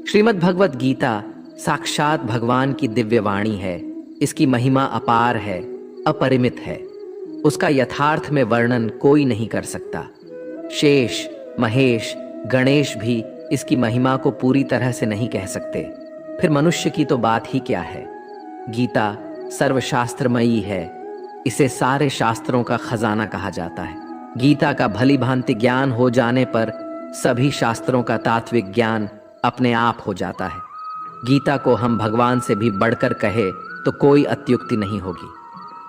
श्रीमद् भगवत गीता साक्षात भगवान की दिव्य वाणी है। इसकी महिमा अपार है, अपरिमित है। उसका यथार्थ में वर्णन कोई नहीं कर सकता। शेष, महेश, गणेश भी इसकी महिमा को पूरी तरह से नहीं कह सकते। फिर मनुष्य की तो बात ही क्या है। गीता सर्वशास्त्रमयी है। इसे सारे शास्त्रों का खजाना कहा जाता है। गीता का भली भांति ज्ञान हो जाने पर सभी शास्त्रों का तात्विक ज्ञान अपने आप हो जाता है। गीता को हम भगवान से भी बढ़कर कहे तो कोई अत्युक्ति नहीं होगी।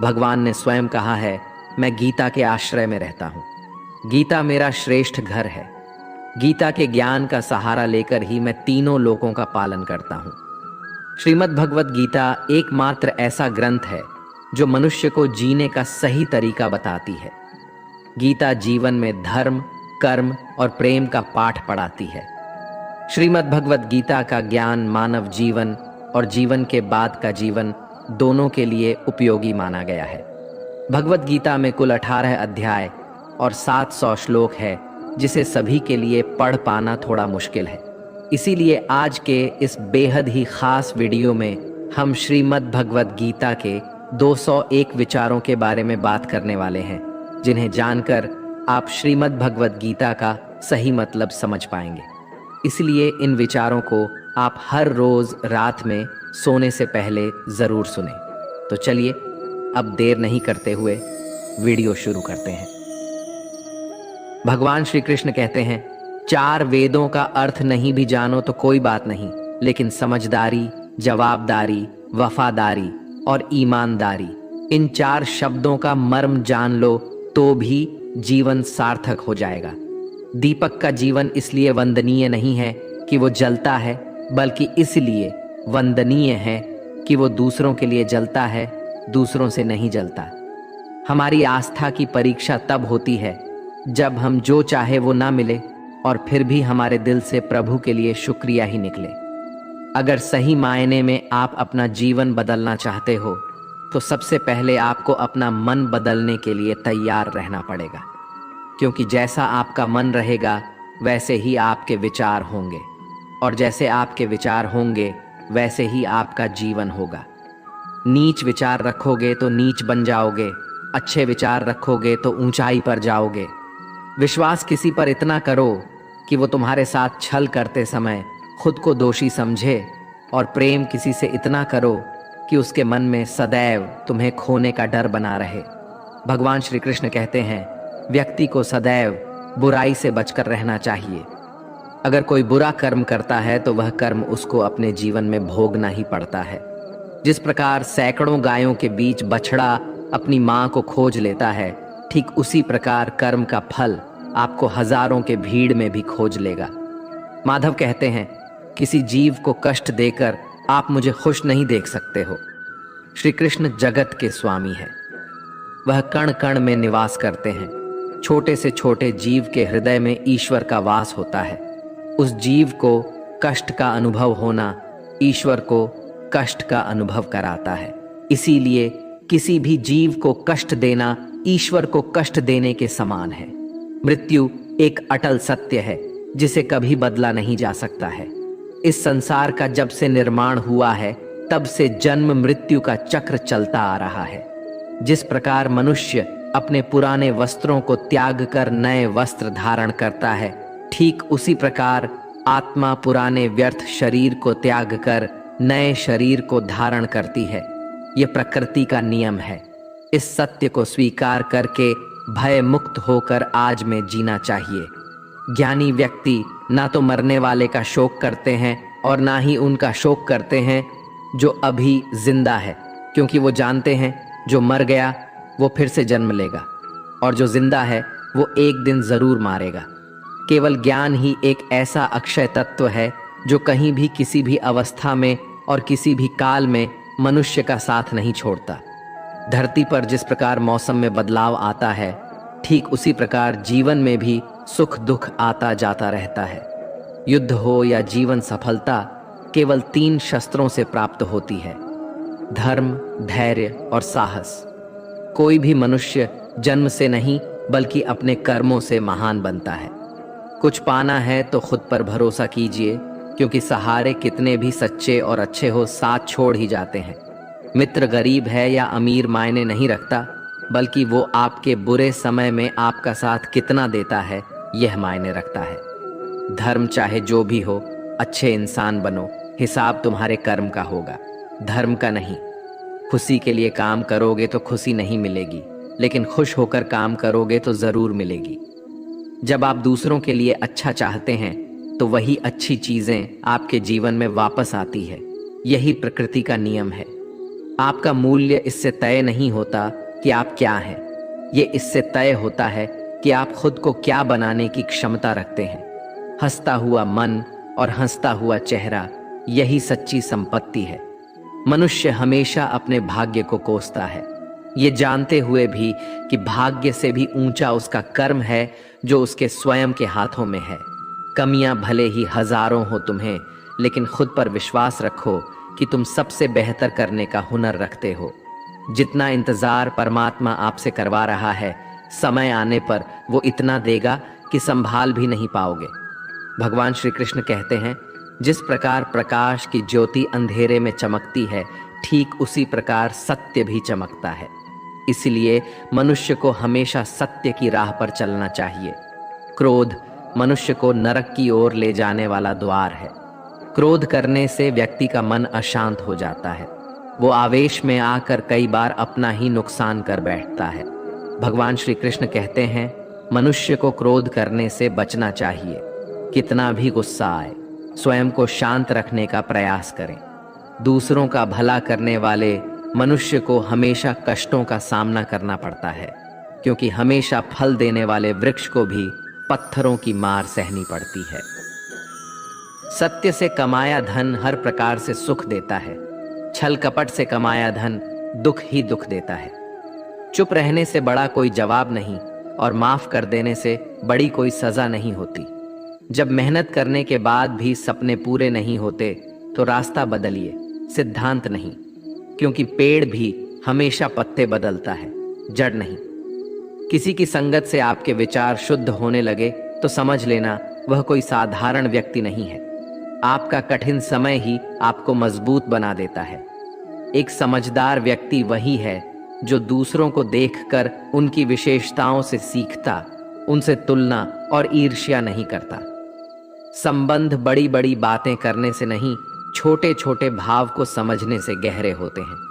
भगवान ने स्वयं कहा है, मैं गीता के आश्रय में रहता हूँ। गीता मेरा श्रेष्ठ घर है। गीता के ज्ञान का सहारा लेकर ही मैं तीनों लोकों का पालन करता हूँ। श्रीमद् भगवत गीता एकमात्र ऐसा ग्रंथ है जो मनुष्य को जीने का सही तरीका बताती है। गीता जीवन में धर्म, कर्म और प्रेम का पाठ पढ़ाती है। श्रीमद् भगवत गीता का ज्ञान मानव जीवन और जीवन के बाद का जीवन दोनों के लिए उपयोगी माना गया है। भगवत गीता में कुल 18 अध्याय और 700 श्लोक है, जिसे सभी के लिए पढ़ पाना थोड़ा मुश्किल है। इसीलिए आज के इस बेहद ही खास वीडियो में हम श्रीमद् भगवत गीता के 201 विचारों के बारे में बात करने वाले हैं, जिन्हें जानकर आप श्रीमद् भगवत गीता का सही मतलब समझ पाएंगे। इसलिए इन विचारों को आप हर रोज रात में सोने से पहले जरूर सुनें। तो चलिए अब देर नहीं करते हुए वीडियो शुरू करते हैं। भगवान श्री कृष्ण कहते हैं, 4 वेदों का अर्थ नहीं भी जानो तो कोई बात नहीं, लेकिन समझदारी, जवाबदारी, वफादारी और ईमानदारी, इन 4 शब्दों का मर्म जान लो तो भी जीवन सार्थक हो जाएगा। दीपक का जीवन इसलिए वंदनीय नहीं है कि वो जलता है, बल्कि इसलिए वंदनीय है कि वो दूसरों के लिए जलता है, दूसरों से नहीं जलता। हमारी आस्था की परीक्षा तब होती है जब हम जो चाहे वो ना मिले और फिर भी हमारे दिल से प्रभु के लिए शुक्रिया ही निकले। अगर सही मायने में आप अपना जीवन बदलना चाहते हो तो सबसे पहले आपको अपना मन बदलने के लिए तैयार रहना पड़ेगा, क्योंकि जैसा आपका मन रहेगा वैसे ही आपके विचार होंगे, और जैसे आपके विचार होंगे वैसे ही आपका जीवन होगा। नीच विचार रखोगे तो नीच बन जाओगे, अच्छे विचार रखोगे तो ऊंचाई पर जाओगे। विश्वास किसी पर इतना करो कि वो तुम्हारे साथ छल करते समय खुद को दोषी समझे, और प्रेम किसी से इतना करो कि उसके मन में सदैव तुम्हें खोने का डर बना रहे। भगवान श्री कृष्ण कहते हैं, व्यक्ति को सदैव बुराई से बचकर रहना चाहिए। अगर कोई बुरा कर्म करता है तो वह कर्म उसको अपने जीवन में भोगना ही पड़ता है। जिस प्रकार सैकड़ों गायों के बीच बछड़ा अपनी मां को खोज लेता है, ठीक उसी प्रकार कर्म का फल आपको हजारों के भीड़ में भी खोज लेगा। माधव कहते हैं, किसी जीव को कष्ट देकर आप मुझे खुश नहीं देख सकते हो। श्री कृष्ण जगत के स्वामी है। वह कण कण में निवास करते हैं। छोटे से छोटे जीव के हृदय में ईश्वर का वास होता है। उस जीव को कष्ट का अनुभव होना ईश्वर को कष्ट का अनुभव कराता है। इसीलिए किसी भी जीव को कष्ट देना ईश्वर को कष्ट देने के समान है। मृत्यु एक अटल सत्य है जिसे कभी बदला नहीं जा सकता है। इस संसार का जब से निर्माण हुआ है तब से जन्म मृत्यु का चक्र चलता आ रहा है। जिस प्रकार मनुष्य अपने पुराने वस्त्रों को त्याग कर नए वस्त्र धारण करता है, ठीक उसी प्रकार आत्मा पुराने व्यर्थ शरीर को त्याग कर नए शरीर को धारण करती है। यह प्रकृति का नियम है। इस सत्य को स्वीकार करके भय मुक्त होकर आज में जीना चाहिए। ज्ञानी व्यक्ति ना तो मरने वाले का शोक करते हैं और ना ही उनका शोक करते हैं जो अभी जिंदा है, क्योंकि वो जानते हैं जो मर गया वो फिर से जन्म लेगा, और जो जिंदा है वो एक दिन जरूर मारेगा। केवल ज्ञान ही एक ऐसा अक्षय तत्व है जो कहीं भी किसी भी अवस्था में और किसी भी काल में मनुष्य का साथ नहीं छोड़ता। धरती पर जिस प्रकार मौसम में बदलाव आता है, ठीक उसी प्रकार जीवन में भी सुख दुख आता जाता रहता है। युद्ध हो या जीवन सफलता केवल 3 शस्त्रों से प्राप्त होती है: धर्म, धैर्य और साहस। कोई भी मनुष्य जन्म से नहीं बल्कि अपने कर्मों से महान बनता है। कुछ पाना है तो खुद पर भरोसा कीजिए, क्योंकि सहारे कितने भी सच्चे और अच्छे हो साथ छोड़ ही जाते हैं। मित्र गरीब है या अमीर मायने नहीं रखता, बल्कि वो आपके बुरे समय में आपका साथ कितना देता है यह मायने रखता है। धर्म चाहे जो भी हो, अच्छे इंसान बनो, हिसाब तुम्हारे कर्म का होगा, धर्म का नहीं। खुशी के लिए काम करोगे तो खुशी नहीं मिलेगी, लेकिन खुश होकर काम करोगे तो जरूर मिलेगी। जब आप दूसरों के लिए अच्छा चाहते हैं तो वही अच्छी चीजें आपके जीवन में वापस आती है। यही प्रकृति का नियम है। आपका मूल्य इससे तय नहीं होता कि आप क्या हैं, ये इससे तय होता है कि आप खुद को क्या बनाने की क्षमता रखते हैं। हंसता हुआ मन और हंसता हुआ चेहरा, यही सच्ची संपत्ति है। मनुष्य हमेशा अपने भाग्य को कोसता है, ये जानते हुए भी कि भाग्य से भी ऊंचा उसका कर्म है जो उसके स्वयं के हाथों में है। कमियां भले ही हजारों हो तुम्हें, लेकिन खुद पर विश्वास रखो कि तुम सबसे बेहतर करने का हुनर रखते हो। जितना इंतजार परमात्मा आपसे करवा रहा है, समय आने पर वो इतना देगा कि संभाल भी नहीं पाओगे। भगवान श्री कृष्ण कहते हैं, जिस प्रकार प्रकाश की ज्योति अंधेरे में चमकती है, ठीक उसी प्रकार सत्य भी चमकता है। इसलिए मनुष्य को हमेशा सत्य की राह पर चलना चाहिए। क्रोध मनुष्य को नरक की ओर ले जाने वाला द्वार है। क्रोध करने से व्यक्ति का मन अशांत हो जाता है। वो आवेश में आकर कई बार अपना ही नुकसान कर बैठता है। भगवान श्री कृष्ण कहते हैं, मनुष्य को क्रोध करने से बचना चाहिए। कितना भी गुस्सा आए, स्वयं को शांत रखने का प्रयास करें। दूसरों का भला करने वाले मनुष्य को हमेशा कष्टों का सामना करना पड़ता है, क्योंकि हमेशा फल देने वाले वृक्ष को भी पत्थरों की मार सहनी पड़ती है। सत्य से कमाया धन हर प्रकार से सुख देता है, छल कपट से कमाया धन दुख ही दुख देता है। चुप रहने से बड़ा कोई जवाब नहीं, और माफ कर देने से बड़ी कोई सजा नहीं होती। जब मेहनत करने के बाद भी सपने पूरे नहीं होते तो रास्ता बदलिए, सिद्धांत नहीं, क्योंकि पेड़ भी हमेशा पत्ते बदलता है, जड़ नहीं। किसी की संगत से आपके विचार शुद्ध होने लगे तो समझ लेना वह कोई साधारण व्यक्ति नहीं है। आपका कठिन समय ही आपको मजबूत बना देता है। एक समझदार व्यक्ति वही है जो दूसरों को देखकर उनकी विशेषताओं से सीखता, उनसे तुलना और ईर्ष्या नहीं करता। संबंध बड़ी बड़ी बातें करने से नहीं, छोटे छोटे भाव को समझने से गहरे होते हैं।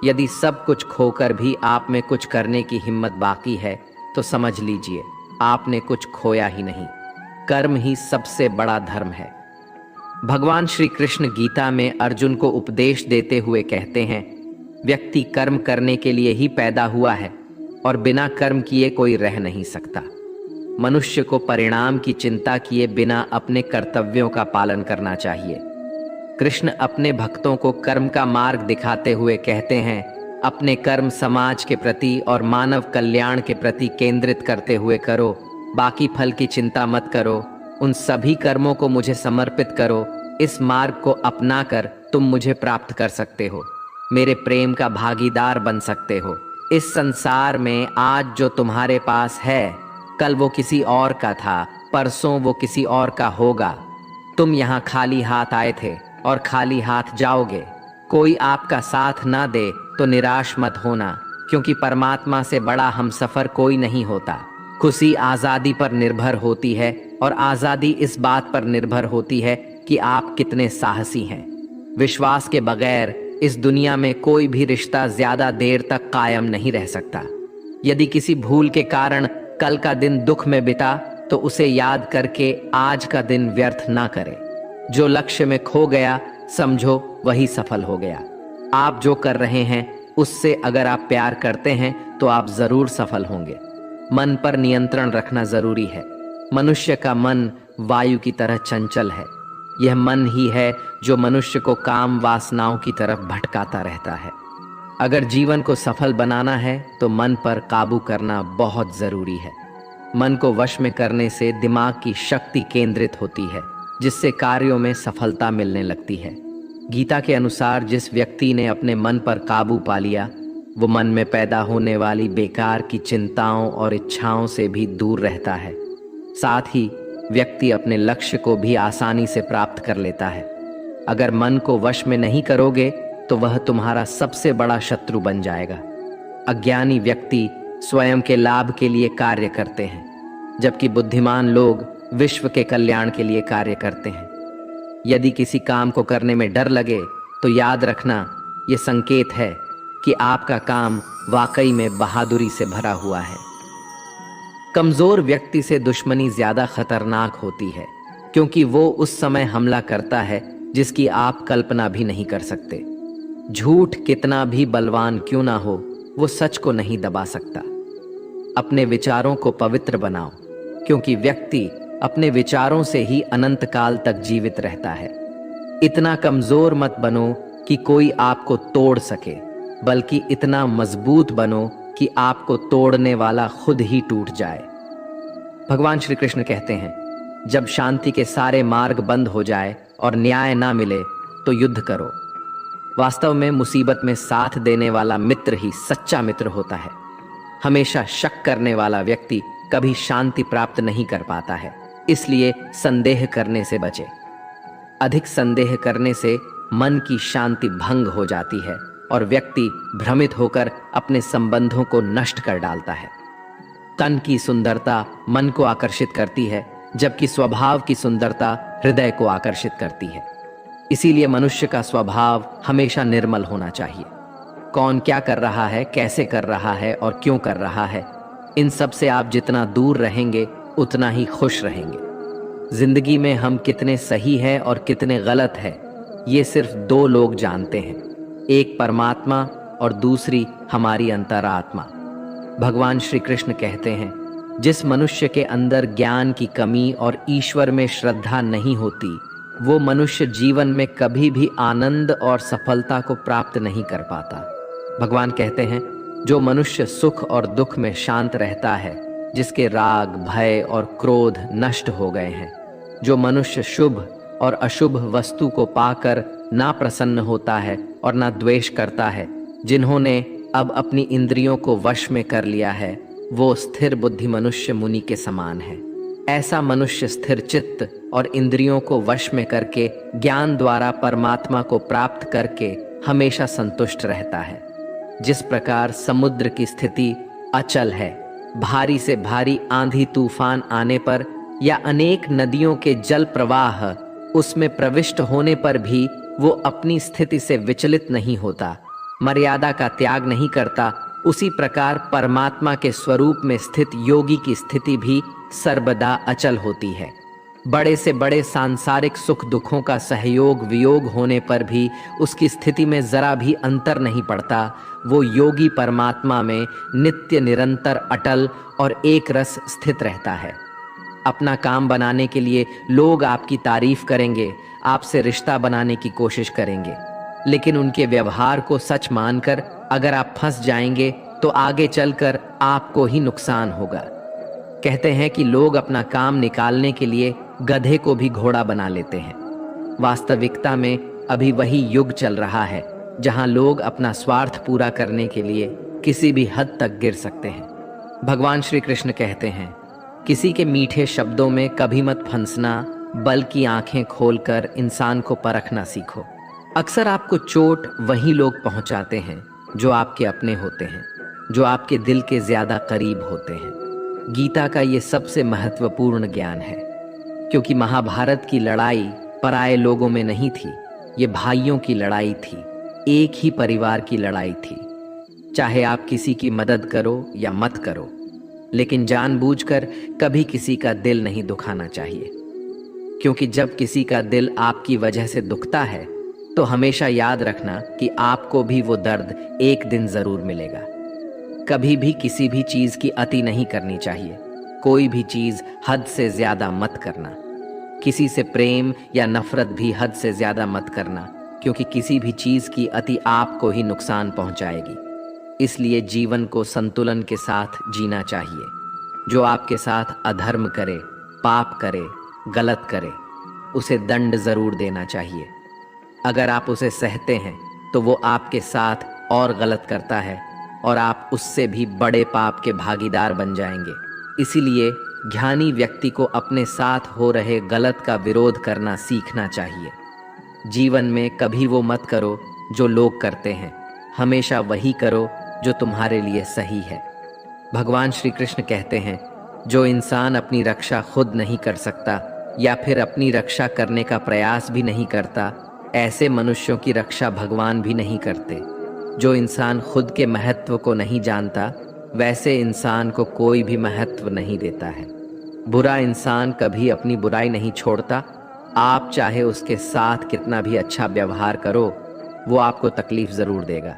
यदि सब कुछ खोकर भी आप में कुछ करने की हिम्मत बाकी है तो समझ लीजिए आपने कुछ खोया ही नहीं। कर्म ही सबसे बड़ा धर्म है। भगवान श्री कृष्ण गीता में अर्जुन को उपदेश देते हुए कहते हैं, व्यक्ति कर्म करने के लिए ही पैदा हुआ है और बिना कर्म किए कोई रह नहीं सकता। मनुष्य को परिणाम की चिंता किए बिना अपने कर्तव्यों का पालन करना चाहिए। कृष्ण अपने भक्तों को कर्म का मार्ग दिखाते हुए कहते हैं, अपने कर्म समाज के प्रति और मानव कल्याण के प्रति केंद्रित करते हुए करो, बाकी फल की चिंता मत करो। उन सभी कर्मों को मुझे समर्पित करो। इस मार्ग को अपनाकर तुम मुझे प्राप्त कर सकते हो, मेरे प्रेम का भागीदार बन सकते हो। इस संसार में आज जो तुम्हारे पास है, कल वो किसी और का था, परसों वो किसी और का होगा। तुम यहाँ खाली हाथ आए थे और खाली हाथ जाओगे। कोई आपका साथ ना दे तो निराश मत होना, क्योंकि परमात्मा से बड़ा हमसफर कोई नहीं होता। खुशी आज़ादी पर निर्भर होती है और आज़ादी इस बात पर निर्भर होती है कि आप कितने साहसी हैं। विश्वास के बगैर इस दुनिया में कोई भी रिश्ता ज्यादा देर तक कायम नहीं रह सकता। यदि किसी भूल के कारण कल का दिन दुख में बिता तो उसे याद करके आज का दिन व्यर्थ ना करें। जो लक्ष्य में खो गया समझो वही सफल हो गया। आप जो कर रहे हैं उससे अगर आप प्यार करते हैं तो आप जरूर सफल होंगे। मन पर नियंत्रण रखना जरूरी है। मनुष्य का मन वायु की तरह चंचल है। यह मन ही है जो मनुष्य को काम वासनाओं की तरफ भटकाता रहता है। अगर जीवन को सफल बनाना है तो मन पर काबू करना बहुत जरूरी है। मन को वश में करने से दिमाग की शक्ति केंद्रित होती है, जिससे कार्यों में सफलता मिलने लगती है। गीता के अनुसार जिस व्यक्ति ने अपने मन पर काबू पा लिया, वो मन में पैदा होने वाली बेकार की चिंताओं और इच्छाओं से भी दूर रहता है। साथ ही व्यक्ति अपने लक्ष्य को भी आसानी से प्राप्त कर लेता है। अगर मन को वश में नहीं करोगे तो वह तुम्हारा सबसे बड़ा शत्रु बन जाएगा। अज्ञानी व्यक्ति स्वयं के लाभ के लिए कार्य करते हैं, जबकि बुद्धिमान लोग विश्व के कल्याण के लिए कार्य करते हैं। यदि किसी काम को करने में डर लगे तो याद रखना, ये संकेत है कि आपका काम वाकई में बहादुरी से भरा हुआ है। कमजोर व्यक्ति से दुश्मनी ज्यादा खतरनाक होती है, क्योंकि वो उस समय हमला करता है जिसकी आप कल्पना भी नहीं कर सकते। झूठ कितना भी बलवान क्यों ना हो, वो सच को नहीं दबा सकता। अपने विचारों को पवित्र बनाओ, क्योंकि व्यक्ति अपने विचारों से ही अनंत काल तक जीवित रहता है। इतना कमजोर मत बनो कि कोई आपको तोड़ सके, बल्कि इतना मजबूत बनो कि आपको तोड़ने वाला खुद ही टूट जाए। भगवान श्री कृष्ण कहते हैं, जब शांति के सारे मार्ग बंद हो जाए और न्याय ना मिले तो युद्ध करो। वास्तव में मुसीबत में साथ देने वाला मित्र ही सच्चा मित्र होता है। हमेशा शक करने वाला व्यक्ति कभी शांति प्राप्त नहीं कर पाता है, इसलिए संदेह करने से बचे। अधिक संदेह करने से मन की शांति भंग हो जाती है और व्यक्ति भ्रमित होकर अपने संबंधों को नष्ट कर डालता है। तन की सुंदरता मन को आकर्षित करती है, जबकि स्वभाव की सुंदरता हृदय को आकर्षित करती है। इसीलिए मनुष्य का स्वभाव हमेशा निर्मल होना चाहिए। कौन क्या कर रहा है, कैसे कर रहा है और क्यों कर रहा है, इन सब से आप जितना दूर रहेंगे उतना ही खुश रहेंगे। जिंदगी में हम कितने सही हैं और कितने गलत हैं, ये सिर्फ दो लोग जानते हैं, एक परमात्मा और दूसरी हमारी अंतरात्मा। भगवान श्री कृष्ण कहते हैं, जिस मनुष्य के अंदर ज्ञान की कमी और ईश्वर में श्रद्धा नहीं होती, वो मनुष्य जीवन में कभी भी आनंद और सफलता को प्राप्त नहीं कर पाता। भगवान कहते हैं, जो मनुष्य सुख और दुख में शांत रहता है, जिसके राग, भय और क्रोध नष्ट हो गए हैं, जो मनुष्य शुभ और अशुभ वस्तु को पाकर ना प्रसन्न होता है और ना द्वेष करता है, जिन्होंने अब अपनी इंद्रियों को वश में कर लिया है, वो स्थिर बुद्धि मनुष्य मुनि के समान है। ऐसा मनुष्य स्थिर चित्त और इंद्रियों को वश में करके ज्ञान द्वारा परमात्मा को प्राप्त करके हमेशा संतुष्ट रहता है। जिस प्रकार समुद्र की स्थिति अचल है, भारी से भारी आंधी तूफान आने पर या अनेक नदियों के जल प्रवाह उसमें प्रविष्ट होने पर भी वो अपनी स्थिति से विचलित नहीं होता, मर्यादा का त्याग नहीं करता, उसी प्रकार परमात्मा के स्वरूप में स्थित योगी की स्थिति भी सर्वदा अचल होती है। बड़े से बड़े सांसारिक सुख दुखों का सहयोग वियोग होने पर भी उसकी स्थिति में जरा भी अंतर नहीं पड़ता। वो योगी परमात्मा में नित्य निरंतर अटल और एक रस स्थित रहता है। अपना काम बनाने के लिए लोग आपकी तारीफ करेंगे, आपसे रिश्ता बनाने की कोशिश करेंगे, लेकिन उनके व्यवहार को सच मानकर अगर आप फंस जाएंगे तो आगे चलकर आपको ही नुकसान होगा। कहते हैं कि लोग अपना काम निकालने के लिए गधे को भी घोड़ा बना लेते हैं। वास्तविकता में अभी वही युग चल रहा है जहां लोग अपना स्वार्थ पूरा करने के लिए किसी भी हद तक गिर सकते हैं। भगवान श्री कृष्ण कहते हैं, किसी के मीठे शब्दों में कभी मत फंसना, बल्कि आंखें खोलकर इंसान को परखना सीखो। अक्सर आपको चोट वही लोग पहुंचाते हैं जो आपके अपने होते हैं, जो आपके दिल के ज्यादा करीब होते हैं। गीता का ये सबसे महत्वपूर्ण ज्ञान है, क्योंकि महाभारत की लड़ाई पराये लोगों में नहीं थी, ये भाइयों की लड़ाई थी, एक ही परिवार की लड़ाई थी। चाहे आप किसी की मदद करो या मत करो, लेकिन जानबूझकर कभी किसी का दिल नहीं दुखाना चाहिए, क्योंकि जब किसी का दिल आपकी वजह से दुखता है तो हमेशा याद रखना कि आपको भी वो दर्द एक दिन जरूर मिलेगा। कभी भी किसी भी चीज की अति नहीं करनी चाहिए। कोई भी चीज हद से ज्यादा मत करना। किसी से प्रेम या नफरत भी हद से ज्यादा मत करना, क्योंकि किसी भी चीज की अति आपको ही नुकसान पहुंचाएगी। इसलिए जीवन को संतुलन के साथ जीना चाहिए। जो आपके साथ अधर्म करे, पाप करे, गलत करे, उसे दंड जरूर देना चाहिए। अगर आप उसे सहते हैं तो वो आपके साथ और गलत करता है और आप उससे भी बड़े पाप के भागीदार बन जाएंगे। इसीलिए ज्ञानी व्यक्ति को अपने साथ हो रहे गलत का विरोध करना सीखना चाहिए। जीवन में कभी वो मत करो जो लोग करते हैं, हमेशा वही करो जो तुम्हारे लिए सही है। भगवान श्री कृष्ण कहते हैं, जो इंसान अपनी रक्षा खुद नहीं कर सकता या फिर अपनी रक्षा करने का प्रयास भी नहीं करता, ऐसे मनुष्यों की रक्षा भगवान भी नहीं करते। जो इंसान खुद के महत्व को नहीं जानता, वैसे इंसान को कोई भी महत्व नहीं देता है। बुरा इंसान कभी अपनी बुराई नहीं छोड़ता। आप चाहे उसके साथ कितना भी अच्छा व्यवहार करो, वो आपको तकलीफ ज़रूर देगा।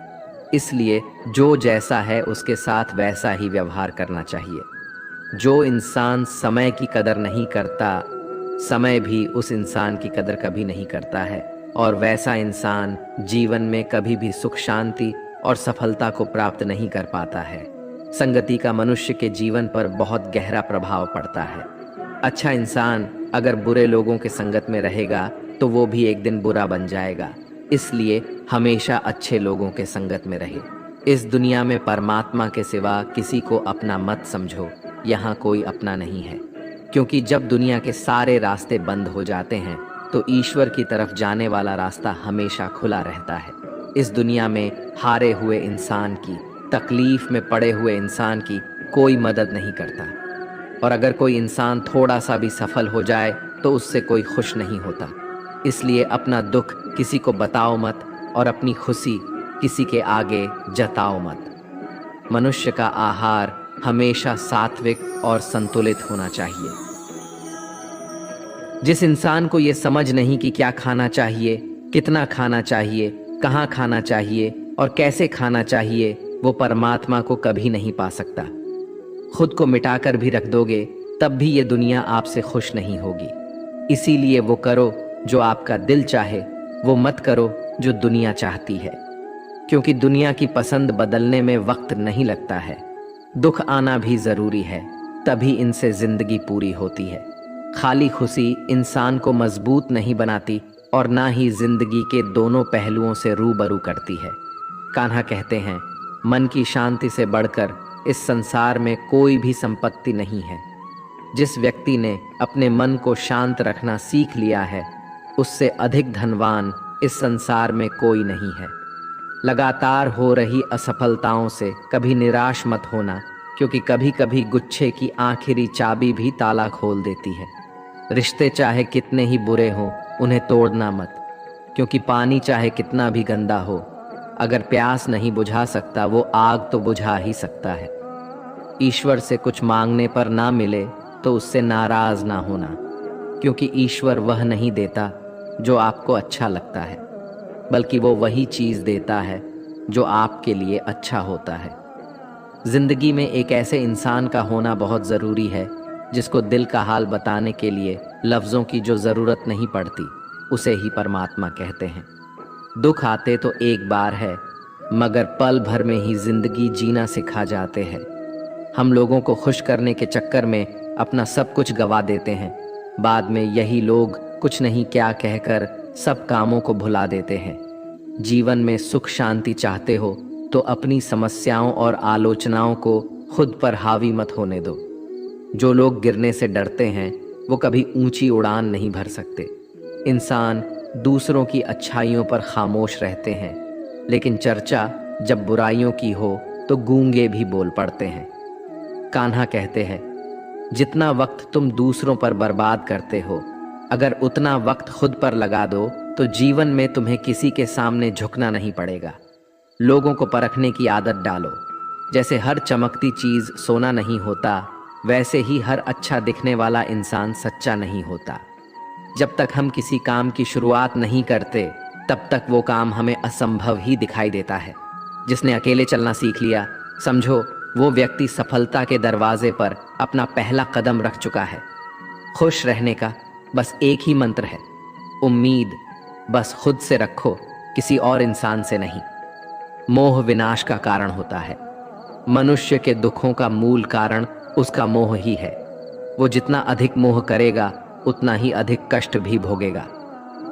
इसलिए जो जैसा है उसके साथ वैसा ही व्यवहार करना चाहिए। जो इंसान समय की कदर नहीं करता, समय भी उस इंसान की कदर कभी नहीं करता है, और वैसा इंसान जीवन में कभी भी सुख शांति और सफलता को प्राप्त नहीं कर पाता है। संगति का मनुष्य के जीवन पर बहुत गहरा प्रभाव पड़ता है। अच्छा इंसान अगर बुरे लोगों के संगत में रहेगा तो वो भी एक दिन बुरा बन जाएगा। इसलिए हमेशा अच्छे लोगों के संगत में रहे। इस दुनिया में परमात्मा के सिवा किसी को अपना मत समझो, यहाँ कोई अपना नहीं है। क्योंकि जब दुनिया के सारे रास्ते बंद हो जाते हैं तो ईश्वर की तरफ जाने वाला रास्ता हमेशा खुला रहता है। इस दुनिया में हारे हुए इंसान की, तकलीफ में पड़े हुए इंसान की कोई मदद नहीं करता, और अगर कोई इंसान थोड़ा सा भी सफल हो जाए तो उससे कोई खुश नहीं होता। इसलिए अपना दुख किसी को बताओ मत और अपनी खुशी किसी के आगे जताओ मत। मनुष्य का आहार हमेशा सात्विक और संतुलित होना चाहिए। जिस इंसान को ये समझ नहीं कि क्या खाना चाहिए, कितना खाना चाहिए, कहाँ खाना चाहिए और कैसे खाना चाहिए, वो परमात्मा को कभी नहीं पा सकता। खुद को मिटाकर भी रख दोगे तब भी ये दुनिया आपसे खुश नहीं होगी। इसीलिए वो करो जो आपका दिल चाहे, वो मत करो जो दुनिया चाहती है। क्योंकि दुनिया की पसंद बदलने में वक्त नहीं लगता है। दुख आना भी ज़रूरी है, तभी इनसे ज़िंदगी पूरी होती है। खाली खुशी इंसान को मजबूत नहीं बनाती और ना ही ज़िंदगी के दोनों पहलुओं से रूबरू करती है। कान्हा कहते हैं, मन की शांति से बढ़कर इस संसार में कोई भी संपत्ति नहीं है। जिस व्यक्ति ने अपने मन को शांत रखना सीख लिया है, उससे अधिक धनवान इस संसार में कोई नहीं है। लगातार हो रही असफलताओं से कभी निराश मत होना, क्योंकि कभी कभी गुच्छे की आखिरी चाबी भी ताला खोल देती है। रिश्ते चाहे कितने ही बुरे हों, उन्हें तोड़ना मत, क्योंकि पानी चाहे कितना भी गंदा हो, अगर प्यास नहीं बुझा सकता वो आग तो बुझा ही सकता है। ईश्वर से कुछ मांगने पर ना मिले तो उससे नाराज ना होना, क्योंकि ईश्वर वह नहीं देता जो आपको अच्छा लगता है, बल्कि वो वही चीज़ देता है जो आपके लिए अच्छा होता है। जिंदगी में एक ऐसे इंसान का होना बहुत ज़रूरी है जिसको दिल का हाल बताने के लिए लफ्ज़ों की जो ज़रूरत नहीं पड़ती, उसे ही परमात्मा कहते हैं। दुख आते तो एक बार है, मगर पल भर में ही ज़िंदगी जीना सिखा जाते हैं। हम लोगों को खुश करने के चक्कर में अपना सब कुछ गवा देते हैं। बाद में यही लोग कुछ नहीं क्या कहकर सब कामों को भुला देते हैं। जीवन में सुख शांति चाहते हो तो अपनी समस्याओं और आलोचनाओं को खुद पर हावी मत होने दो। जो लोग गिरने से डरते हैं वो कभी ऊंची उड़ान नहीं भर सकते। इंसान दूसरों की अच्छाइयों पर खामोश रहते हैं, लेकिन चर्चा जब बुराइयों की हो तो गूंगे भी बोल पड़ते हैं। कान्हा कहते हैं, जितना वक्त तुम दूसरों पर बर्बाद करते हो, अगर उतना वक्त खुद पर लगा दो तो जीवन में तुम्हें किसी के सामने झुकना नहीं पड़ेगा। लोगों को परखने की आदत डालो। जैसे हर चमकती चीज़ सोना नहीं होता, वैसे ही हर अच्छा दिखने वाला इंसान सच्चा नहीं होता। जब तक हम किसी काम की शुरुआत नहीं करते, तब तक वो काम हमें असंभव ही दिखाई देता है। जिसने अकेले चलना सीख लिया, समझो वो व्यक्ति सफलता के दरवाजे पर अपना पहला कदम रख चुका है। खुश रहने का बस एक ही मंत्र है, उम्मीद बस खुद से रखो, किसी और इंसान से नहीं। मोह विनाश का कारण होता है। मनुष्य के दुखों का मूल कारण उसका मोह ही है। वो जितना अधिक मोह करेगा उतना ही अधिक कष्ट भी भोगेगा।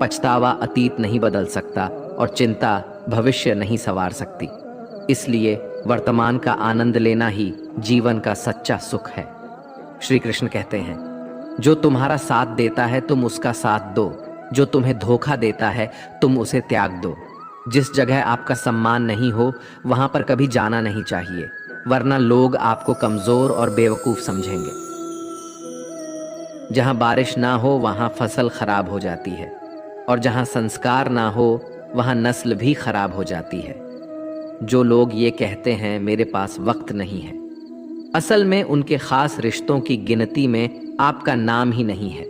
पछतावा अतीत नहीं बदल सकता और चिंता भविष्य नहीं संवार सकती। इसलिए वर्तमान का आनंद लेना ही जीवन का सच्चा सुख है। श्री कृष्ण कहते हैं, जो तुम्हारा साथ देता है तुम उसका साथ दो, जो तुम्हें धोखा देता है तुम उसे त्याग दो। जिस जगह आपका सम्मान नहीं हो वहां पर कभी जाना नहीं चाहिए, वरना लोग आपको कमजोर और बेवकूफ समझेंगे। जहां बारिश ना हो वहां फसल खराब हो जाती है, और जहां संस्कार ना हो वहां नस्ल भी खराब हो जाती है। जो लोग ये कहते हैं मेरे पास वक्त नहीं है, असल में उनके खास रिश्तों की गिनती में आपका नाम ही नहीं है।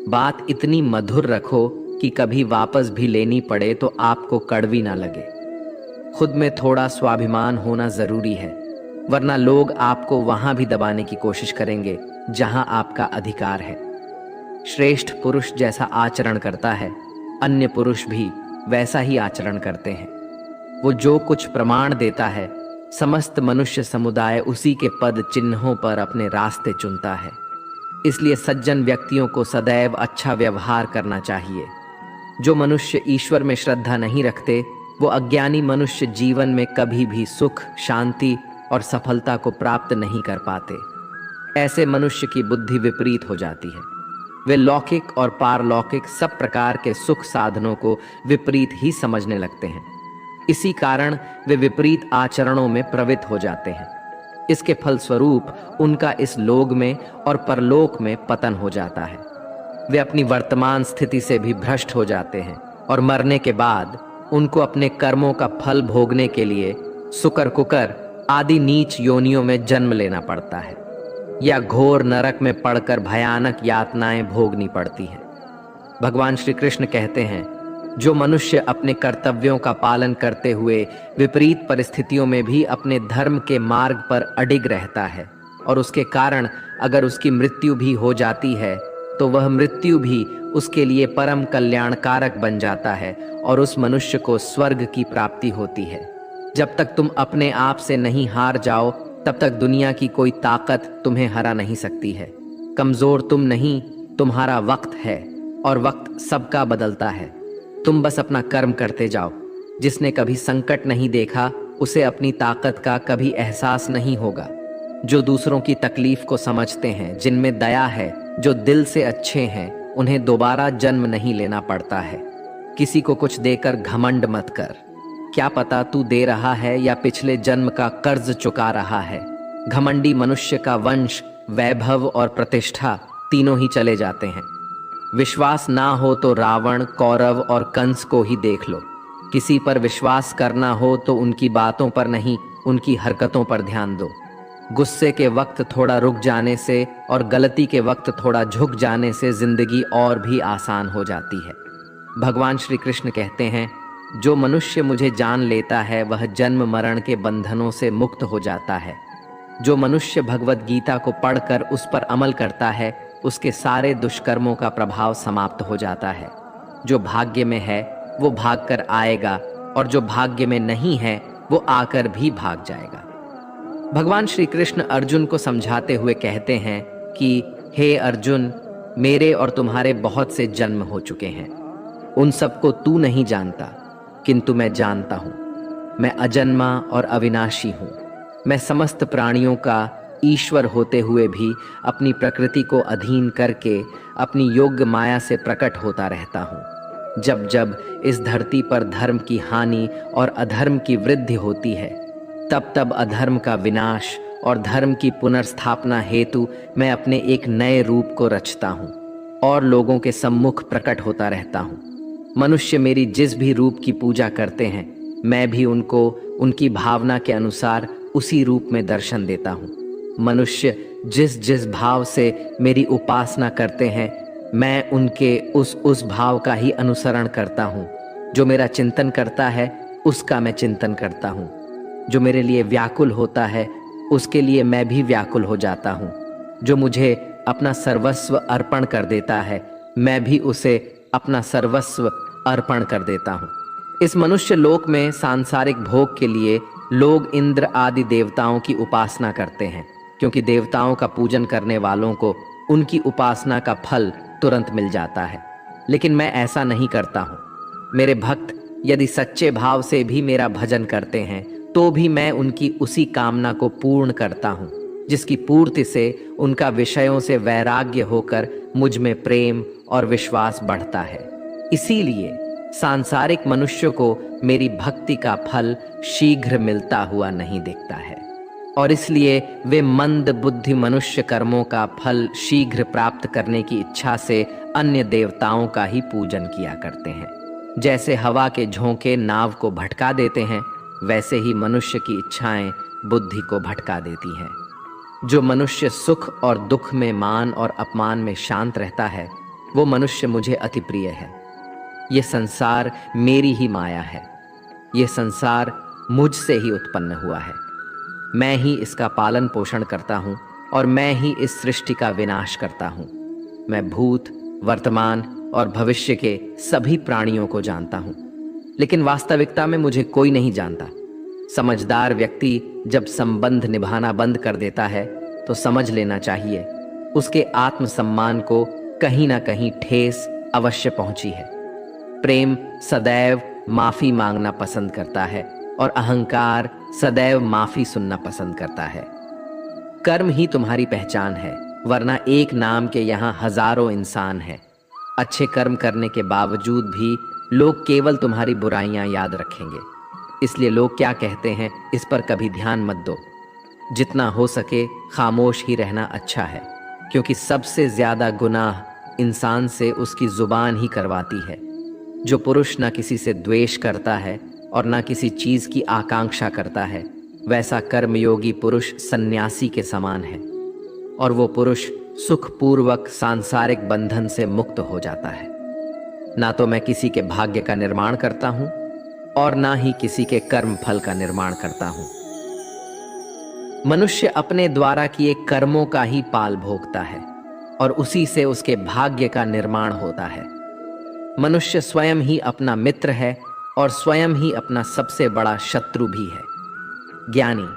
बात इतनी मधुर रखो कि कभी वापस भी लेनी पड़े तो आपको कड़वी ना लगे। खुद में थोड़ा स्वाभिमान होना जरूरी है, वरना लोग आपको वहां भी दबाने की कोशिश करेंगे जहां आपका अधिकार है। श्रेष्ठ पुरुष जैसा आचरण करता है, अन्य पुरुष भी वैसा ही आचरण करते हैं। वो जो कुछ प्रमाण देता है, समस्त मनुष्य समुदाय उसी के पद चिन्हों पर अपने रास्ते चुनता है। इसलिए सज्जन व्यक्तियों को सदैव अच्छा व्यवहार करना चाहिए। जो मनुष्य ईश्वर में श्रद्धा नहीं रखते, वो अज्ञानी मनुष्य जीवन में कभी भी सुख, शांति और सफलता को प्राप्त नहीं कर पाते। ऐसे मनुष्य की बुद्धि विपरीत हो जाती है। वे लौकिक और पारलौकिक सब प्रकार के सुख साधनों को विपरीत ही समझने लगते हैं। इसी कारण वे विपरीत आचरणों में प्रवृत्त हो जाते हैं। इसके फलस्वरूप उनका इस लोक में और परलोक में पतन हो जाता है। वे अपनी वर्तमान स्थिति से भी भ्रष्ट हो जाते हैं, और मरने के बाद उनको अपने कर्मों का फल भोगने के लिए सुकर कुकर आदि नीच योनियों में जन्म लेना पड़ता है, या घोर नरक में पड़कर भयानक यातनाएं भोगनी पड़ती हैं। भगवान श्री कृष्ण कहते हैं, जो मनुष्य अपने कर्तव्यों का पालन करते हुए विपरीत परिस्थितियों में भी अपने धर्म के मार्ग पर अडिग रहता है, और उसके कारण अगर उसकी मृत्यु भी हो जाती है तो वह मृत्यु भी उसके लिए परम कल्याणकारक बन जाता है, और उस मनुष्य को स्वर्ग की प्राप्ति होती है। जब तक तुम अपने आप से नहीं हार जाओ तब तक दुनिया की कोई ताकत तुम्हें हरा नहीं सकती है। कमजोर तुम नहीं, तुम्हारा वक्त है, और वक्त सबका बदलता है। तुम बस अपना कर्म करते जाओ। जिसने कभी संकट नहीं देखा उसे अपनी ताकत का कभी एहसास नहीं होगा। जो दूसरों की तकलीफ को समझते हैं, जिनमें दया है, जो दिल से अच्छे हैं, उन्हें दोबारा जन्म नहीं लेना पड़ता है। किसी को कुछ देकर घमंड मत कर। क्या पता तू दे रहा है या पिछले जन्म का कर्ज चुका रहा है। घमंडी मनुष्य का वंश, वैभव और प्रतिष्ठा तीनों ही चले जाते हैं। विश्वास ना हो तो रावण, कौरव और कंस को ही देख लो। किसी पर विश्वास करना हो तो उनकी बातों पर नहीं, उनकी हरकतों पर ध्यान दो। गुस्से के वक्त थोड़ा रुक जाने से और गलती के वक्त थोड़ा झुक जाने से जिंदगी और भी आसान हो जाती है। भगवान श्री कृष्ण कहते हैं, जो मनुष्य मुझे जान लेता है वह जन्म मरण के बंधनों से मुक्त हो जाता है। जो मनुष्य भगवत गीता को पढ़कर उस पर अमल करता है, उसके सारे दुष्कर्मों का प्रभाव समाप्त हो जाता है। जो भाग्य में है वो भाग कर आएगा, और जो भाग्य में नहीं है वो आकर भी भाग जाएगा। भगवान श्री कृष्ण अर्जुन को समझाते हुए कहते हैं कि हे अर्जुन, मेरे और तुम्हारे बहुत से जन्म हो चुके हैं। उन सबको तू नहीं जानता, किंतु मैं जानता हूं। मैं अजन्मा और अविनाशी हूं। मैं समस्त प्राणियों का ईश्वर होते हुए भी अपनी प्रकृति को अधीन करके अपनी योग्य माया से प्रकट होता रहता हूँ। जब जब इस धरती पर धर्म की हानि और अधर्म की वृद्धि होती है, तब तब अधर्म का विनाश और धर्म की पुनर्स्थापना हेतु मैं अपने एक नए रूप को रचता हूँ और लोगों के सम्मुख प्रकट होता रहता हूँ। मनुष्य मेरी जिस भी रूप की पूजा करते हैं, मैं भी उनको उनकी भावना के अनुसार उसी रूप में दर्शन देता हूँ। मनुष्य जिस जिस भाव से मेरी उपासना करते हैं, मैं उनके उस भाव का ही अनुसरण करता हूँ। जो मेरा चिंतन करता है उसका मैं चिंतन करता हूँ। जो मेरे लिए व्याकुल होता है उसके लिए मैं भी व्याकुल हो जाता हूँ। जो मुझे अपना सर्वस्व अर्पण कर देता है, मैं भी उसे अपना सर्वस्व अर्पण कर देता हूँ। इस मनुष्य लोक में सांसारिक भोग के लिए लोग इंद्र आदि देवताओं की उपासना करते हैं, क्योंकि देवताओं का पूजन करने वालों को उनकी उपासना का फल तुरंत मिल जाता है। लेकिन मैं ऐसा नहीं करता हूँ। मेरे भक्त यदि सच्चे भाव से भी मेरा भजन करते हैं तो भी मैं उनकी उसी कामना को पूर्ण करता हूँ। जिसकी पूर्ति से उनका विषयों से वैराग्य होकर मुझ में प्रेम और विश्वास बढ़ता है। इसीलिए सांसारिक मनुष्य को मेरी भक्ति का फल शीघ्र मिलता हुआ नहीं दिखता है, और इसलिए वे मंद बुद्धि मनुष्य कर्मों का फल शीघ्र प्राप्त करने की इच्छा से अन्य देवताओं का ही पूजन किया करते हैं। जैसे हवा के झोंके नाव को भटका देते हैं, वैसे ही मनुष्य की इच्छाएं बुद्धि को भटका देती हैं। जो मनुष्य सुख और दुख में, मान और अपमान में शांत रहता है, वो मनुष्य मुझे अति प्रिय है। ये संसार मेरी ही माया है। ये संसार मुझसे ही उत्पन्न हुआ है। मैं ही इसका पालन पोषण करता हूँ और मैं ही इस सृष्टि का विनाश करता हूँ। मैं भूत, वर्तमान और भविष्य के सभी प्राणियों को जानता हूँ, लेकिन वास्तविकता में मुझे कोई नहीं जानता। समझदार व्यक्ति जब संबंध निभाना बंद कर देता है तो समझ लेना चाहिए उसके आत्मसम्मान को कहीं ना कहीं ठेस अवश्य पहुंची है। प्रेम सदैव माफी मांगना पसंद करता है और अहंकार सदैव माफी सुनना पसंद करता है। कर्म ही तुम्हारी पहचान है, वरना एक नाम के यहाँ हजारों इंसान हैं। अच्छे कर्म करने के बावजूद भी लोग केवल तुम्हारी बुराइयां याद रखेंगे। इसलिए लोग क्या कहते हैं इस पर कभी ध्यान मत दो। जितना हो सके खामोश ही रहना अच्छा है, क्योंकि सबसे ज्यादा गुनाह इंसान से उसकी जुबान ही करवाती है। जो पुरुष ना किसी से द्वेष करता है और ना किसी चीज की आकांक्षा करता है, वैसा कर्मयोगी पुरुष सन्यासी के समान है, और वो पुरुष सुखपूर्वक सांसारिक बंधन से मुक्त हो जाता है। ना तो मैं किसी के भाग्य का निर्माण करता हूं और ना ही किसी के कर्म फल का निर्माण करता हूं। मनुष्य अपने द्वारा किए कर्मों का ही पाल भोगता है और उसी से उसके भाग्य का निर्माण होता है। मनुष्य स्वयं ही अपना मित्र है और स्वयं ही अपना सबसे बड़ा शत्रु भी है। ज्ञानी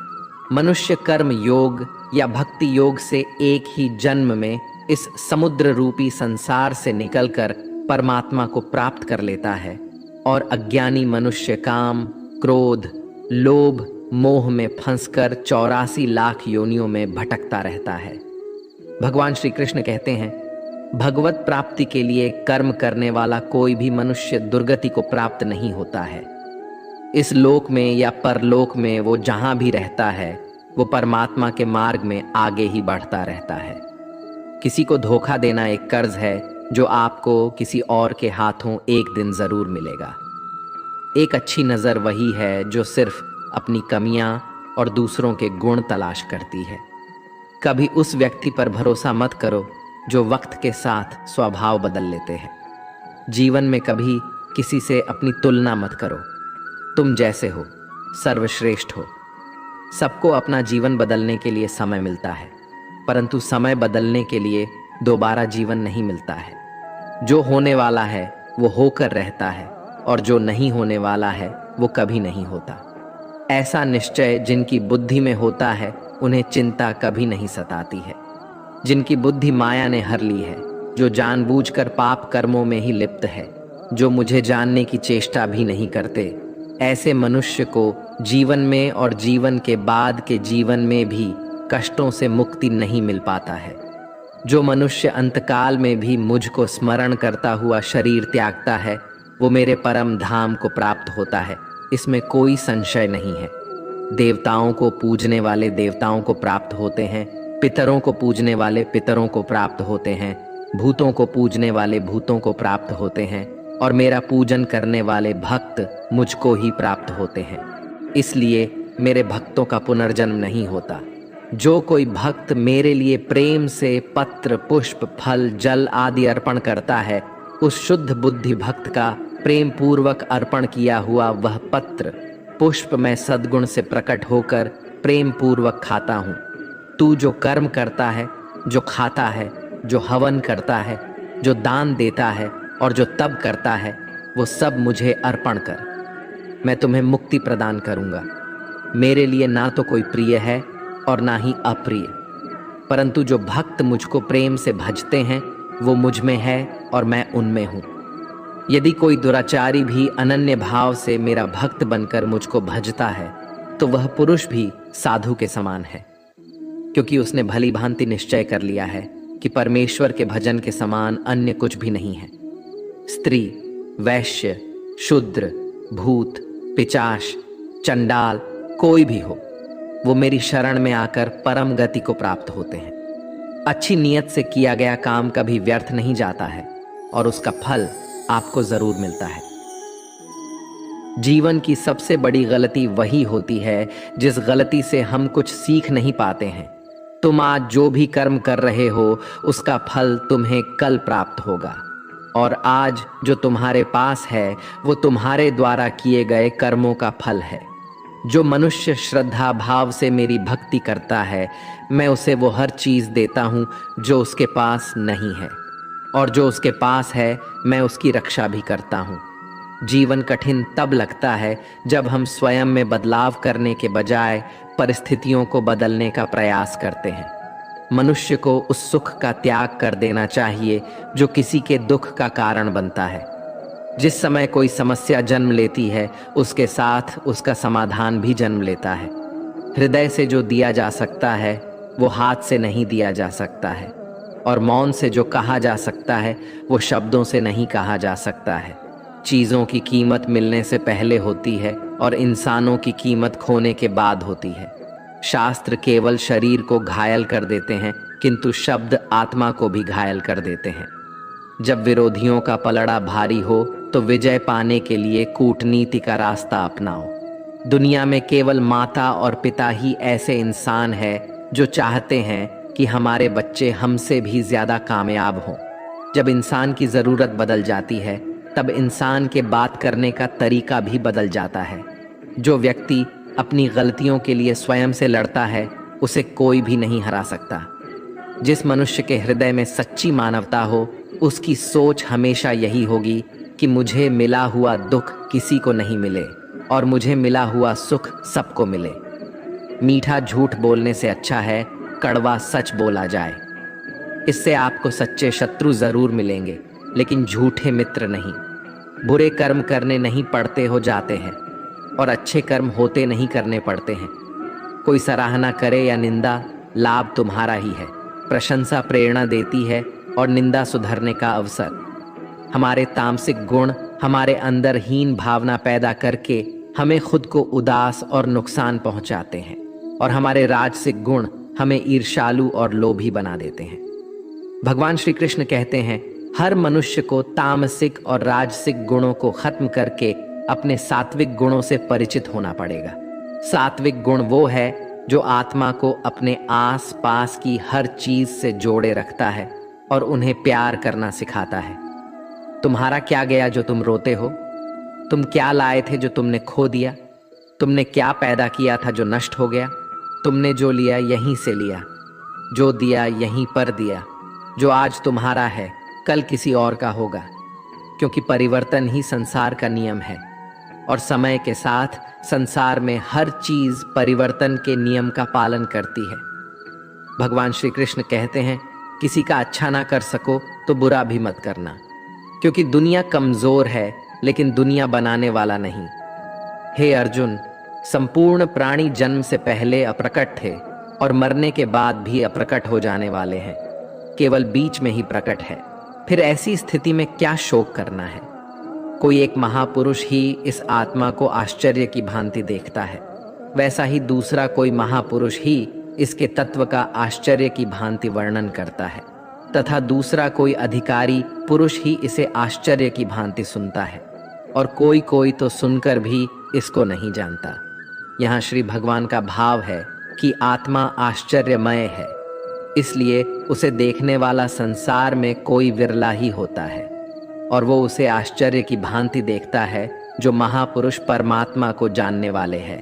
मनुष्य कर्म योग या भक्ति योग से एक ही जन्म में इस समुद्र रूपी संसार से निकलकर परमात्मा को प्राप्त कर लेता है, और अज्ञानी मनुष्य काम, क्रोध, लोभ, मोह में फंसकर 84 लाख योनियों में भटकता रहता है। भगवान श्री कृष्ण कहते हैं, भगवत प्राप्ति के लिए कर्म करने वाला कोई भी मनुष्य दुर्गति को प्राप्त नहीं होता है। इस लोक में या परलोक में वो जहां भी रहता है, वो परमात्मा के मार्ग में आगे ही बढ़ता रहता है। किसी को धोखा देना एक कर्ज है जो आपको किसी और के हाथों एक दिन जरूर मिलेगा। एक अच्छी नज़र वही है जो सिर्फ अपनी कमियां और दूसरों के गुण तलाश करती है। कभी उस व्यक्ति पर भरोसा मत करो जो वक्त के साथ स्वभाव बदल लेते हैं। जीवन में कभी किसी से अपनी तुलना मत करो। तुम जैसे हो सर्वश्रेष्ठ हो। सबको अपना जीवन बदलने के लिए समय मिलता है, परंतु समय बदलने के लिए दोबारा जीवन नहीं मिलता है। जो होने वाला है वो होकर रहता है, और जो नहीं होने वाला है वो कभी नहीं होता। ऐसा निश्चय जिनकी बुद्धि में होता है, उन्हें चिंता कभी नहीं सताती है। जिनकी बुद्धि माया ने हर ली है, जो जानबूझकर पाप कर्मों में ही लिप्त है, जो मुझे जानने की चेष्टा भी नहीं करते, ऐसे मनुष्य को जीवन में और जीवन के बाद के जीवन में भी कष्टों से मुक्ति नहीं मिल पाता है। जो मनुष्य अंतकाल में भी मुझको स्मरण करता हुआ शरीर त्यागता है, वो मेरे परम धाम को प्राप्त होता है, इसमें कोई संशय नहीं है। देवताओं को पूजने वाले देवताओं को प्राप्त होते हैं, पितरों को पूजने वाले पितरों को प्राप्त होते हैं, भूतों को पूजने वाले भूतों को प्राप्त होते हैं, और मेरा पूजन करने वाले भक्त मुझको ही प्राप्त होते हैं। इसलिए मेरे भक्तों का पुनर्जन्म नहीं होता। जो कोई भक्त मेरे लिए प्रेम से पत्र, पुष्प, फल, जल आदि अर्पण करता है, उस शुद्ध बुद्धि भक्त का प्रेम पूर्वक अर्पण किया हुआ वह पत्र, पुष्प मैं सद्गुण से प्रकट होकर प्रेम पूर्वक खाता हूँ। तू जो कर्म करता है, जो खाता है, जो हवन करता है, जो दान देता है और जो तप करता है, वो सब मुझे अर्पण कर। मैं तुम्हें मुक्ति प्रदान करूँगा। मेरे लिए ना तो कोई प्रिय है और ना ही अप्रिय, परंतु जो भक्त मुझको प्रेम से भजते हैं वो मुझ में है और मैं उनमें हूँ। यदि कोई दुराचारी भी अनन्य भाव से मेरा भक्त बनकर मुझको भजता है, तो वह पुरुष भी साधु के समान है। क्योंकि उसने भली भांति निश्चय कर लिया है कि परमेश्वर के भजन के समान अन्य कुछ भी नहीं है। स्त्री, वैश्य, शूद्र, भूत, पिचाश, चंडाल कोई भी हो, वो मेरी शरण में आकर परम गति को प्राप्त होते हैं। अच्छी नीयत से किया गया काम कभी व्यर्थ नहीं जाता है और उसका फल आपको जरूर मिलता है। जीवन की सबसे बड़ी गलती वही होती है जिस गलती से हम कुछ सीख नहीं पाते हैं। तुम आज जो भी कर्म कर रहे हो उसका फल तुम्हें कल प्राप्त होगा, और आज जो तुम्हारे पास है वो तुम्हारे द्वारा किए गए कर्मों का फल है। जो मनुष्य श्रद्धा भाव से मेरी भक्ति करता है, मैं उसे वो हर चीज़ देता हूँ जो उसके पास नहीं है, और जो उसके पास है मैं उसकी रक्षा भी करता हूँ। जीवन कठिन तब लगता है जब हम स्वयं में बदलाव करने के बजाय परिस्थितियों को बदलने का प्रयास करते हैं। मनुष्य को उस सुख का त्याग कर देना चाहिए जो किसी के दुख का कारण बनता है। जिस समय कोई समस्या जन्म लेती है, उसके साथ उसका समाधान भी जन्म लेता है। हृदय से जो दिया जा सकता है वो हाथ से नहीं दिया जा सकता है, और मौन से जो कहा जा सकता है वो शब्दों से नहीं कहा जा सकता है। चीज़ों की कीमत मिलने से पहले होती है और इंसानों की कीमत खोने के बाद होती है। शास्त्र केवल शरीर को घायल कर देते हैं, किंतु शब्द आत्मा को भी घायल कर देते हैं। जब विरोधियों का पलड़ा भारी हो तो विजय पाने के लिए कूटनीति का रास्ता अपनाओ। दुनिया में केवल माता और पिता ही ऐसे इंसान हैं जो चाहते हैं कि हमारे बच्चे हमसे भी ज़्यादा कामयाब हों। जब इंसान की ज़रूरत बदल जाती है तब इंसान के बात करने का तरीका भी बदल जाता है। जो व्यक्ति अपनी गलतियों के लिए स्वयं से लड़ता है उसे कोई भी नहीं हरा सकता। जिस मनुष्य के हृदय में सच्ची मानवता हो उसकी सोच हमेशा यही होगी कि मुझे मिला हुआ दुख किसी को नहीं मिले और मुझे मिला हुआ सुख सबको मिले। मीठा झूठ बोलने से अच्छा है कड़वा सच बोला जाए। इससे आपको सच्चे शत्रु जरूर मिलेंगे लेकिन झूठे मित्र नहीं। बुरे कर्म करने नहीं पड़ते हो जाते हैं और अच्छे कर्म होते नहीं करने पड़ते हैं। कोई सराहना करे या निंदा, लाभ तुम्हारा ही है। प्रशंसा प्रेरणा देती है और निंदा सुधरने का अवसर। हमारे तामसिक गुण हमारे अंदर हीन भावना पैदा करके हमें खुद को उदास और नुकसान पहुंचाते हैं, और हमारे राजसिक गुण हमें ईर्ष्यालु और लोभी बना देते हैं। भगवान श्री कृष्ण कहते हैं, हर मनुष्य को तामसिक और राजसिक गुणों को खत्म करके अपने सात्विक गुणों से परिचित होना पड़ेगा। सात्विक गुण वो है जो आत्मा को अपने आस पास की हर चीज से जोड़े रखता है और उन्हें प्यार करना सिखाता है। तुम्हारा क्या गया जो तुम रोते हो? तुम क्या लाए थे जो तुमने खो दिया? तुमने क्या पैदा किया था जो नष्ट हो गया? तुमने जो लिया यहीं से लिया, जो दिया यहीं पर दिया। जो आज तुम्हारा है कल किसी और का होगा, क्योंकि परिवर्तन ही संसार का नियम है, और समय के साथ संसार में हर चीज परिवर्तन के नियम का पालन करती है। भगवान श्री कृष्ण कहते हैं, किसी का अच्छा ना कर सको तो बुरा भी मत करना, क्योंकि दुनिया कमजोर है लेकिन दुनिया बनाने वाला नहीं। हे अर्जुन, संपूर्ण प्राणी जन्म से पहले अप्रकट थे और मरने के बाद भी अप्रकट हो जाने वाले हैं, केवल बीच में ही प्रकट है। फिर ऐसी स्थिति में क्या शोक करना है? कोई एक महापुरुष ही इस आत्मा को आश्चर्य की भांति देखता है, वैसा ही दूसरा कोई महापुरुष ही इसके तत्व का आश्चर्य की भांति वर्णन करता है, तथा दूसरा कोई अधिकारी पुरुष ही इसे आश्चर्य की भांति सुनता है, और कोई कोई तो सुनकर भी इसको नहीं जानता। यहाँ श्री भगवान का भाव है कि आत्मा आश्चर्यमय है, इसलिए उसे देखने वाला संसार में कोई विरला ही होता है, और वो उसे आश्चर्य की भांति देखता है जो महापुरुष परमात्मा को जानने वाले हैं।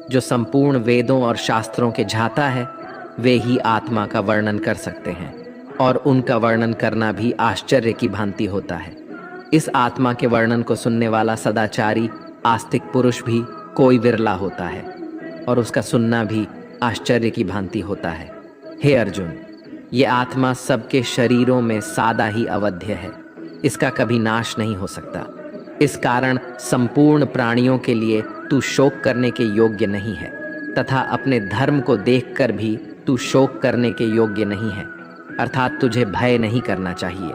जो संपूर्ण वेदों और शास्त्रों के झाता है वे ही आत्मा का वर्णन कर सकते हैं, और उनका वर्णन करना भी आश्चर्य की भांति होता है। इस आत्मा के वर्णन को सुनने वाला सदाचारी आस्तिक पुरुष भी कोई विरला होता है, और उसका सुनना भी आश्चर्य की भांति होता है। हे अर्जुन, ये आत्मा सबके शरीरों में सादा ही अवध्य है, इसका कभी नाश नहीं हो सकता। इस कारण संपूर्ण प्राणियों के लिए तू शोक करने के योग्य नहीं है, तथा अपने धर्म को देखकर भी तू शोक करने के योग्य नहीं है, अर्थात तुझे भय नहीं करना चाहिए,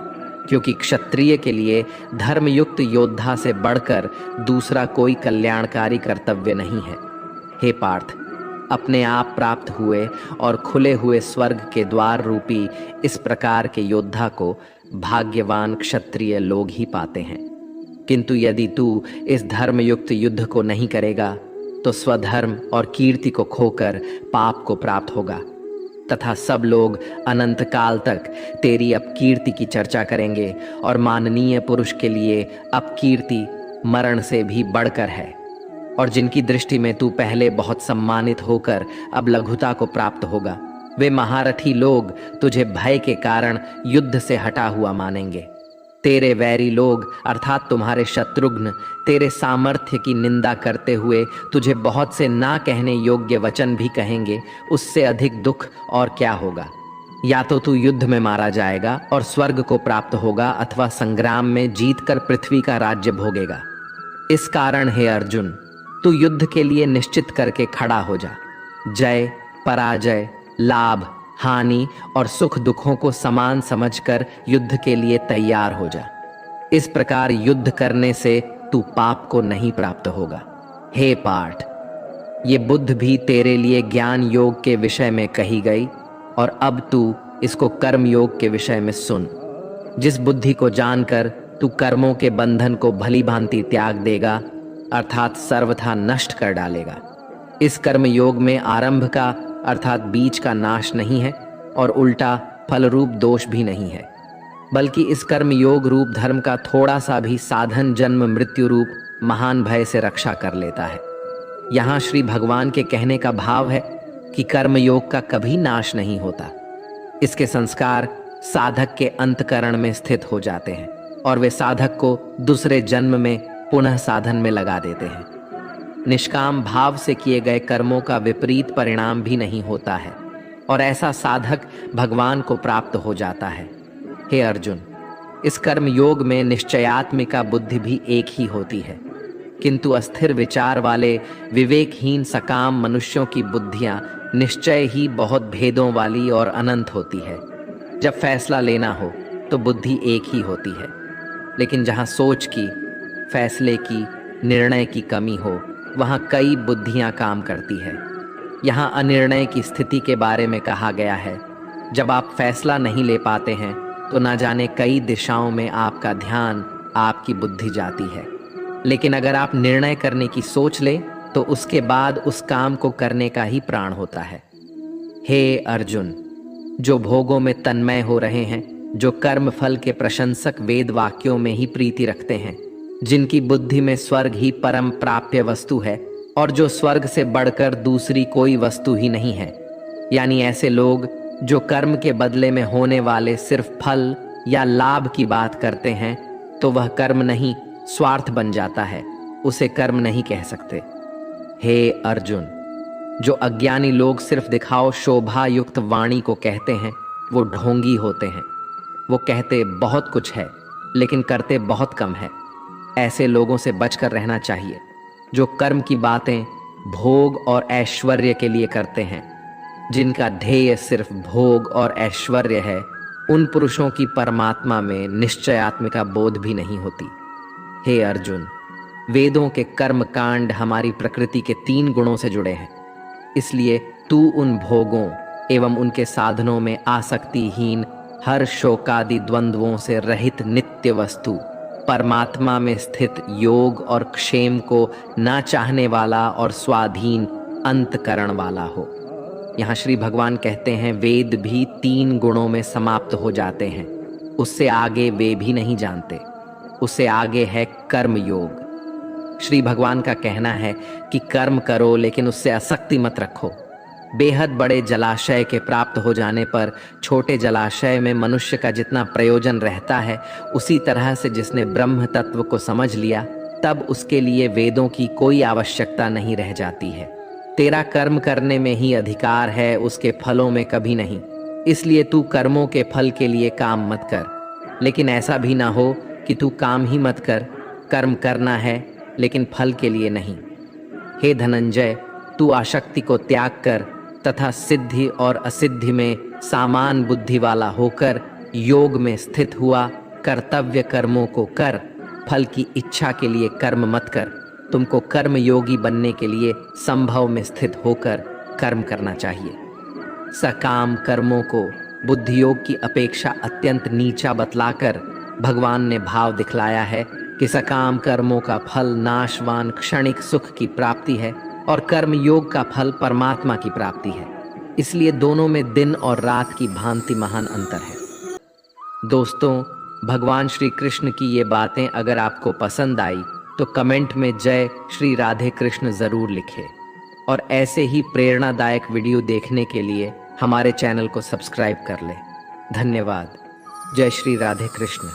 क्योंकि क्षत्रिय के लिए धर्मयुक्त योद्धा से बढ़कर दूसरा कोई कल्याणकारी कर्तव्य नहीं है। हे पार्थ, अपने आप प्राप्त हुए और खुले हुए स्वर्ग के द्वार रूपी इस प्रकार के योद्धा को भाग्यवान क्षत्रिय लोग ही पाते हैं। किंतु यदि तू इस धर्मयुक्त युद्ध को नहीं करेगा तो स्वधर्म और कीर्ति को खोकर पाप को प्राप्त होगा, तथा सब लोग अनंत काल तक तेरी अपकीर्ति की चर्चा करेंगे, और माननीय पुरुष के लिए अपकीर्ति मरण से भी बढ़कर है। और जिनकी दृष्टि में तू पहले बहुत सम्मानित होकर अब लघुता को प्राप्त होगा, वे महारथी लोग तुझे भय के कारण युद्ध से हटा हुआ मानेंगे। तेरे वैरी लोग अर्थात तुम्हारे शत्रुघ्न तेरे सामर्थ्य की निंदा करते हुए तुझे बहुत से ना कहने योग्य वचन भी कहेंगे। उससे अधिक दुख और क्या होगा? या तो तू युद्ध में मारा जाएगा और स्वर्ग को प्राप्त होगा, अथवा संग्राम में जीतकर पृथ्वी का राज्य भोगेगा। इस कारण हे अर्जुन, तू युद्ध के लिए निश्चित करके खड़ा हो जा। जय, पराजय, लाभ, हानि और सुख दुखों को समान समझकर युद्ध के लिए तैयार हो जा। इस प्रकार युद्ध करने से तू पाप को नहीं प्राप्त होगा। हे पार्थ, ये बुद्ध भी तेरे लिए ज्ञान योग के विषय में कही गई, और अब तू इसको कर्म योग के विषय में सुन। जिस बुद्धि को जानकर तू कर्मों के बंधन को भली भांति त्याग देगा, अर्थात सर्वथा नष्ट कर डालेगा। इस कर्म योग में आरंभ का अर्थात बीज का नाश नहीं है, और उल्टा फल रूप दोष भी नहीं है, बल्कि इस कर्म योग रूप धर्म का थोड़ा सा भी साधन जन्म मृत्यु रूप महान भय से रक्षा कर लेता है। यहाँ श्री भगवान के कहने का भाव है कि कर्म योग का कभी नाश नहीं होता। इसके संस्कार साधक के अंतकरण में स्थित हो जाते हैं, और वे साधक को दूसरे जन्म में पुनः साधन में लगा देते हैं। निष्काम भाव से किए गए कर्मों का विपरीत परिणाम भी नहीं होता है, और ऐसा साधक भगवान को प्राप्त हो जाता है। हे अर्जुन, इस कर्म योग में निश्चयात्मिका बुद्धि भी एक ही होती है, किंतु अस्थिर विचार वाले विवेकहीन सकाम मनुष्यों की बुद्धियां निश्चय ही बहुत भेदों वाली और अनंत होती है। जब फैसला लेना हो तो बुद्धि एक ही होती है, लेकिन जहां सोच की, फैसले की, निर्णय की कमी हो, वहाँ कई बुद्धियाँ काम करती है। यहाँ अनिर्णय की स्थिति के बारे में कहा गया है। जब आप फैसला नहीं ले पाते हैं तो ना जाने कई दिशाओं में आपका ध्यान, आपकी बुद्धि जाती है। लेकिन अगर आप निर्णय करने की सोच ले तो उसके बाद उस काम को करने का ही प्राण होता है। हे अर्जुन, जो भोगों में तन्मय हो रहे हैं, जो कर्म फल के प्रशंसक वेद वाक्यों में ही प्रीति रखते हैं, जिनकी बुद्धि में स्वर्ग ही परम प्राप्य वस्तु है, और जो स्वर्ग से बढ़कर दूसरी कोई वस्तु ही नहीं है, यानी ऐसे लोग जो कर्म के बदले में होने वाले सिर्फ फल या लाभ की बात करते हैं, तो वह कर्म नहीं स्वार्थ बन जाता है, उसे कर्म नहीं कह सकते। हे अर्जुन, जो अज्ञानी लोग सिर्फ दिखाओ शोभा युक्त वाणी को कहते हैं, वो ढोंगी होते हैं। वो कहते बहुत कुछ है लेकिन करते बहुत कम है। ऐसे लोगों से बचकर रहना चाहिए जो कर्म की बातें भोग और ऐश्वर्य के लिए करते हैं, जिनका ध्येय सिर्फ भोग और ऐश्वर्य है। उन पुरुषों की परमात्मा में निश्चयात्मिका बोध भी नहीं होती। हे अर्जुन, वेदों के कर्म कांड हमारी प्रकृति के 3 गुणों से जुड़े हैं, इसलिए तू उन भोगों एवं उनके साधनों में आसक्तिहीन, हर शोकादि द्वंद्वों से रहित नित्य वस्तु परमात्मा में स्थित योग और क्षेम को ना चाहने वाला और स्वाधीन अंतकरण वाला हो। यहाँ श्री भगवान कहते हैं वेद भी 3 गुणों में समाप्त हो जाते हैं, उससे आगे वे भी नहीं जानते। उससे आगे है कर्म योग। श्री भगवान का कहना है कि कर्म करो लेकिन उससे आसक्ति मत रखो। बेहद बड़े जलाशय के प्राप्त हो जाने पर छोटे जलाशय में मनुष्य का जितना प्रयोजन रहता है, उसी तरह से जिसने ब्रह्म तत्व को समझ लिया, तब उसके लिए वेदों की कोई आवश्यकता नहीं रह जाती है। तेरा कर्म करने में ही अधिकार है, उसके फलों में कभी नहीं। इसलिए तू कर्मों के फल के लिए काम मत कर, लेकिन ऐसा भी ना हो कि तू काम ही मत कर, कर्म करना है लेकिन फल के लिए नहीं। हे धनंजय, तू आसक्ति को त्याग कर तथा सिद्धि और असिद्धि में सामान बुद्धि वाला होकर योग में स्थित हुआ। कर्तव्य कर्मों को कर, फल की इच्छा के लिए कर्म मत कर। तुमको कर्म योगी बनने के लिए संभव में स्थित होकर कर्म करना चाहिए। सकाम कर्मों को बुद्धि योग की अपेक्षा अत्यंत नीचा बतलाकर भगवान ने भाव दिखलाया है कि सकाम कर्मों का फल नाशवान क्षणिक सुख की प्राप्ति है और कर्म योग का फल परमात्मा की प्राप्ति है। इसलिए दोनों में दिन और रात की भांति महान अंतर है। दोस्तों, भगवान श्री कृष्ण की ये बातें अगर आपको पसंद आई तो कमेंट में जय श्री राधे कृष्ण जरूर लिखें और ऐसे ही प्रेरणादायक वीडियो देखने के लिए हमारे चैनल को सब्सक्राइब कर लें। धन्यवाद। जय श्री राधे कृष्ण।